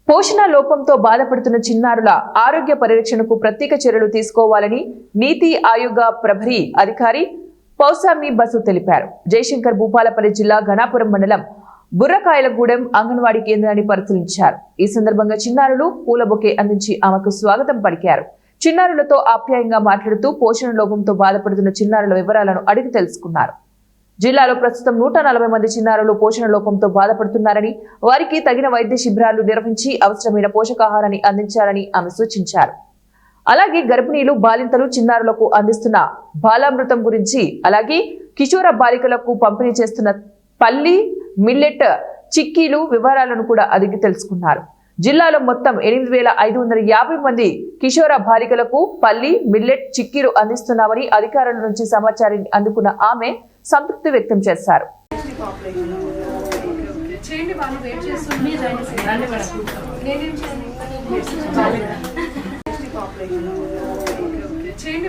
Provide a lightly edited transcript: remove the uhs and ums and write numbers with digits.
పోషణ లోపంతో బాధపడుతున్న చిన్నారుల ఆరోగ్య పరిరక్షణకు ప్రత్యేక చర్యలు తీసుకోవాలని నీతి ఆయోగ్ ప్రభరీ అధికారి పౌసామి బసు తెలిపారు. జయశంకర్ భూపాలపల్లి జిల్లా ఘనాపురం మండలం బుర్రకాయలగూడెం అంగన్వాడీ కేంద్రాన్ని పరిశీలించారు. ఈ సందర్భంగా చిన్నారులు పూల బొకే అందించి ఆమెకు స్వాగతం పలికారు. చిన్నారులతో ఆప్యాయంగా మాట్లాడుతూ పోషణ లోపంతో బాధపడుతున్న చిన్నారుల వివరాలను అడిగి తెలుసుకున్నారు. జిల్లాలో ప్రస్తుతం 140 మంది చిన్నారులు పోషణ లోపంతో బాధపడుతున్నారని, వారికి తగిన వైద్య శిబిరాలు నిర్వహించి అవసరమైన పోషకాహారాన్ని అందించాలని ఆమె సూచించారు. అలాగే గర్భిణీలు, బాలింతలు, చిన్నారులకు అందిస్తున్న బాలామృతం గురించి, అలాగే కిషోర బాలికలకు పంపిణీ చేస్తున్న పల్లి, మిల్లెట్ చిక్కీలు వివరాలను కూడా అడిగి తెలుసుకున్నారు. జిల్లాలో మొత్తం 8550 మంది కిషోర బాలికలకు పల్లి, మిల్లెట్ చిక్కీలు అందిస్తున్నామని అధికారుల నుంచి సమాచారాన్ని అందుకున్న ఆమె సంతృప్తి వ్యక్తం చేశారు. చేయండి